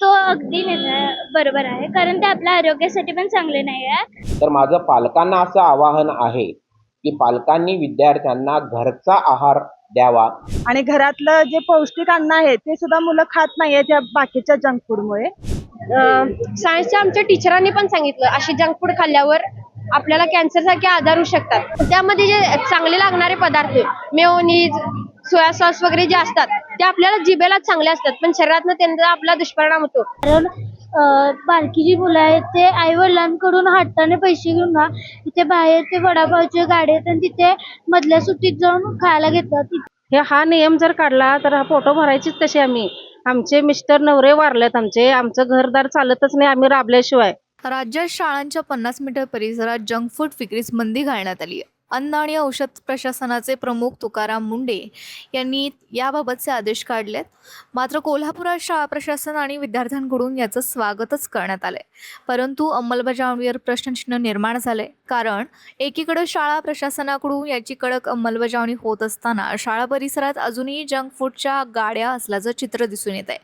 तो अगदी बरोबर आहे, कारण ते आपल्या आरोग्यासाठी पण चांगले नाही आहे. तर माझं पालकांना असं आवाहन आहे की पालकांनी विद्यार्थ्यांना घरचा आहार द्यावा आणि घरातलं जे पौष्टिक अन्न आहे ते सुद्धा मुलं खात नाहीयेत या बाकीच्या जंक फूडमुळे. सायन्सच्या आमच्या टीचरांनी पण सांगितलं असे जंक फूड खाल्ल्यावर आपल्याला कॅन्सर सारखे आजार होऊ शकतात. त्यामध्ये जे चांगले लागणारे पदार्थ मेयोनीज, सोया सॉस वगैरे जे असतात ते आपल्याला जिभेला चांगले असतात, पण शरीरातनं त्यांचा आपला दुष्परिणाम होतो. कारण बारकी जी मुलं आहेत ते आई वडिलांकडून हट्टाने पैसे घेऊन ना तिथे बाहेर ते वडापावचे गाडे आहेत आणि तिथे मधल्या सुट्टीत जाऊन खायला घेतात. हा नियम जर काढला तर हा फोटो भरायचीच तशी आम्ही. आमचे मिस्टर नवरे वारलेत, आमचं घरदार चालतच नाही आम्ही राबल्याशिवाय. राज्यात शाळांच्या 50 मीटर परिसरात जंक फूड विक्रीस बंदी घालण्यात आली आहे. अन्न आणि औषध प्रशासनाचे प्रमुख तुकाराम मुंडे यांनी याबाबतचे आदेश काढलेत. मात्र कोल्हापुरात शाळा प्रशासन आणि विद्यार्थ्यांकडून याचं स्वागतच करण्यात आलंय, परंतु अंमलबजावणीवर प्रश्नचिन्ह निर्माण झाले. कारण एकीकडे शाळा प्रशासनाकडून याची कडक अंमलबजावणी होत असताना शाळा परिसरात अजूनही जंक फूडच्या गाड्या असल्याचं चित्र दिसून येत आहे.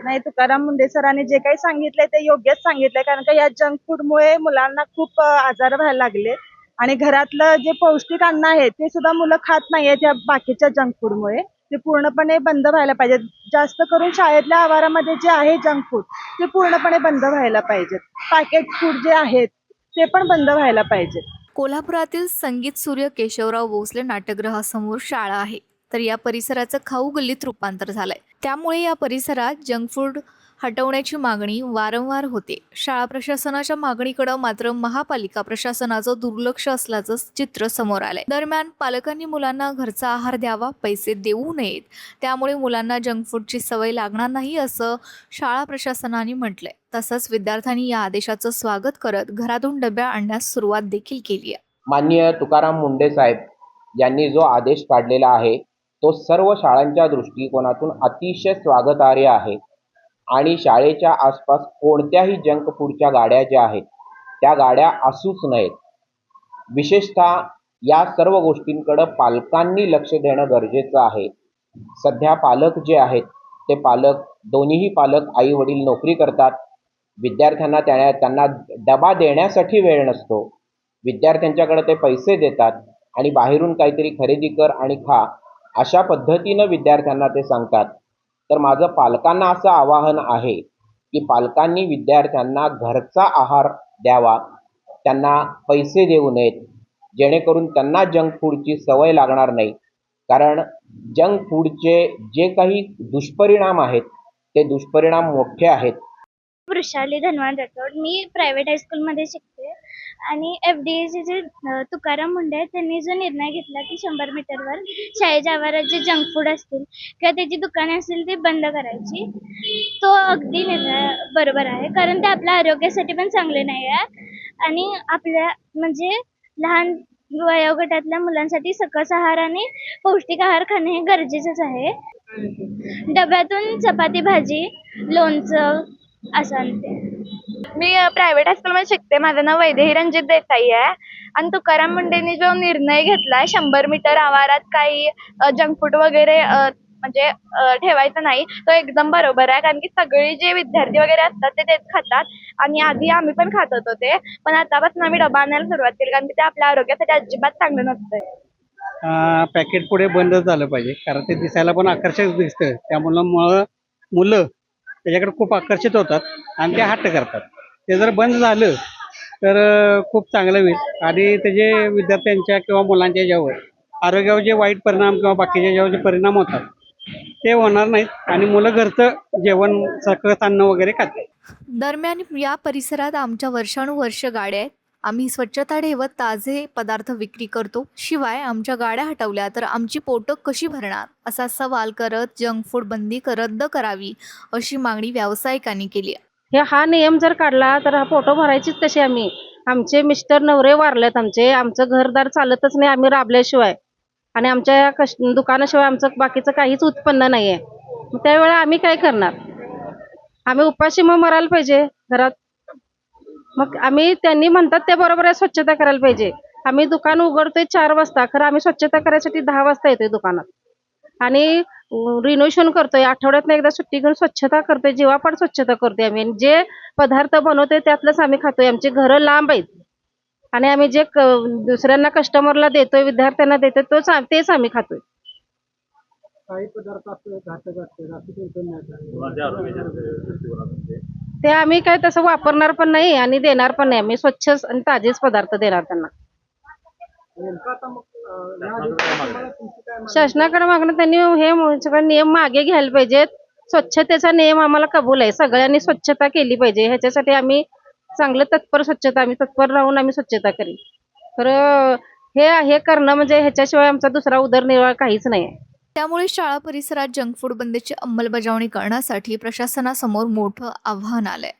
नाही, तुकाराम मुंडे सरांनी जे काही सांगितलंय ते योग्यच सांगितलंय, कारण का या जंक फूडमुळे मुलांना खूप आजार व्हायला लागले आणि घरातलं जे पौष्टिक अन्न आहे ते सुद्धा मुलं खात नाहीयेत या बाकीच्या जंक फूडमुळे. ते पूर्णपणे बंद व्हायला पाहिजे. जास्त करून शाळेतल्या आवारामध्ये जे आहे जंक फूड ते पूर्णपणे बंद व्हायला पाहिजेत. पॅकेट फूड जे आहेत ते पण बंद व्हायला पाहिजे. कोल्हापुरातील संगीत सूर्य केशवराव भोसले नाट्यगृहासमोर शाळा आहे, तर या परिसराचं खाऊ गल्लीत रूपांतर झालंय. त्यामुळे या परिसरात जंक फूड हटवण्याची मागणी वारंवार होते. शाळा प्रशासनाच्या मागणीकडे मात्र महापालिका प्रशासनाचं दुर्लक्ष असल्याचं चित्र समोर आलंय. दरम्यान पालकांनी मुलांना घरचा आहार द्यावा, पैसे देऊ नयेत, त्यामुळे मुलांना जंक फूडची सवय लागणार नाही असं शाळा प्रशासनाने म्हटलंय. तसंच विद्यार्थ्यांनी या आदेशाचं स्वागत करत घरातून डब्या आणण्यास सुरुवात देखील केली आहे. माननीय तुकाराम मुंडे साहेब यांनी जो आदेश काढलेला आहे तो सर्व शाळांच्या दृष्टिकोनातून अतिशय स्वागतार्ह आहे आणि शाळेच्या आसपास कोणत्याही जंक फूडच्या गाड्या ज्या आहेत त्या गाड्या असूच नाहीत. विशेषतः या सर्व गोष्टींकडे पालकांनी लक्ष देणं गरजेचं आहे. सध्या पालक जे आहेत ते दोन्हीही पालक आई वडील नोकरी करतात. विद्यार्थ्यांना त्यांना डबा देण्यासाठी वेळ नसतो. विद्यार्थ्यांच्याकडे ते पैसे देतात आणि बाहेरून काहीतरी खरेदी कर आणि खा अशा पद्धतीनं विद्यार्थ्यांना ते सांगतात. तर माझं पालकांना असं आवाहन आहे की पालकांनी विद्यार्थ्यांना घरचा आहार द्यावा, त्यांना पैसे देऊ नयेत, जेणेकरून त्यांना जंक फूडची सवय लागणार नाही. कारण जंक फूडचे जे काही दुष्परिणाम आहेत ते दुष्परिणाम मोठे आहेत. वृषाली धनवान राठोड, मी प्रायव्हेट हायस्कूलमध्ये शिकते आणि FDAचे जे तुकाराम मुंडे आहेत त्यांनी जो निर्णय घेतला की 100 मीटरवर शाळेच्या आवारात जे जंक फूड असतील किंवा त्याची दुकाने असतील ती बंद करायची, तो अगदी बरोबर आहे, कारण ते आपल्या आरोग्यासाठी पण चांगले नाही आहे आणि आपल्या म्हणजे लहान वयोगटातल्या मुलांसाठी सकस आहार आणि पौष्टिक आहार खाणे हे गरजेचंच आहे. डब्यातून चपाती भाजी, लोणचं असं आणते. मी प्रायव्हेट हायस्कूलमध्ये शिकते. माझं नाव वैदेही रणजित देसाई आहे आणि तुकाराम मुंडेंनी जो निर्णय घेतलाय 100 मीटर आवारात काही जंक फूड वगैरे म्हणजे ठेवायचं नाही, तो एकदम बरोबर आहे. कारण की सगळे जे विद्यार्थी वगैरे असतात ते तेच खातात आणि आधी आम्ही पण खात होतो ते, पण आतापासून आम्ही डबा आणायला सुरुवात केली, कारण की ते आपल्या आरोग्यासाठी अजिबात चांगलं नसतंय. पॅकेट पुढे बंद झालं पाहिजे, कारण ते दिसायला पण आकर्षक दिसतं. त्यामुळं मुलं त्याच्याकडे खूप आकर्षित होतात आणि ते हट्ट करतात. ते जर बंद झालं तर खूप चांगलं होईल आणि त्याचे विद्यार्थ्यांच्या किंवा मुलांच्या याच्यावर आरोग्यावर जे वाईट परिणाम किंवा बाकीच्या याच्यावर जे परिणाम होतात ते होणार नाहीत आणि मुलं घरचं जेवण सकस अन्न वगैरे खातात. दरम्यान या परिसरात आमच्या वर्षानुवर्ष गाड्या आहेत. आम्ही स्वच्छता ठेवत ताजे पदार्थ विक्री करतो. शिवाय आमच्या गाड्या हटवल्या तर आमची पोटं कशी भरणार असा सवाल करत जंक फूड बंदी रद्द करावी अशी मागणी व्यावसायिकांनी केली आहे. हा नियम जर काढला तर हा फोटो भरायचीच तशी आम्ही. आमचे मिस्टर नवरे वारलेत, आमचं घरदार चालतच नाही आम्ही राबल्याशिवाय आणि आमच्या दुकानाशिवाय आमचं बाकीचं काहीच उत्पन्न नाही आहे. त्यावेळेला आम्ही काय करणार? आम्ही उपाशी मग मरायला पाहिजे घरात. मग त्यांनी म्हणतात ते बरोबर आहे, स्वच्छता करायला पाहिजे. आम्ही दुकान उघडतोय 4 वाजता, खरं आम्ही स्वच्छता करायसाठी 10 वाजता येतोय दुकानात आणि रिनोव्हेशन करतोय, आठवड्यातनं एकदा सुट्टी घेऊन स्वच्छता करतोय, जीवापाड स्वच्छता करतोय आम्ही. आणि जे पदार्थ बनवतोय त्यातलंच आम्ही खातोय. आमची घरं लांब आहेत आणि आम्ही जे दुसऱ्यांना कस्टमरला देतोय, विद्यार्थ्यांना देतोय तेच आम्ही खातोय. काही पदार्थ असं घातक असतात असं कोणतं नाही. ते आम्ही काय तसं वापरणार पण नाही आणि देणार पण नाही. आम्ही स्वच्छ आणि ताजेच पदार्थ देणार त्यांना. नेमकं आता मग तुम्हाला तुमची काय मागणी? शासनाकडे मागणं त्यांनी हे सगळं नियम मागे घ्यायला पाहिजेत. स्वच्छतेचा नियम आम्हाला कबूल आहे. सगळ्यांनी स्वच्छता केली पाहिजे. ह्याच्यासाठी आम्ही चांगलं तत्पर राहून आम्ही स्वच्छता करीन. तर हे करणं म्हणजे ह्याच्याशिवाय आमचा दुसरा उदरनिर्वाह काहीच नाही आहे. त्यामुळे शाळा परिसरात जंक फूड बंदीची अंमलबजावणी करण्यासाठी प्रशासनासमोर मोठं आव्हान आलंय.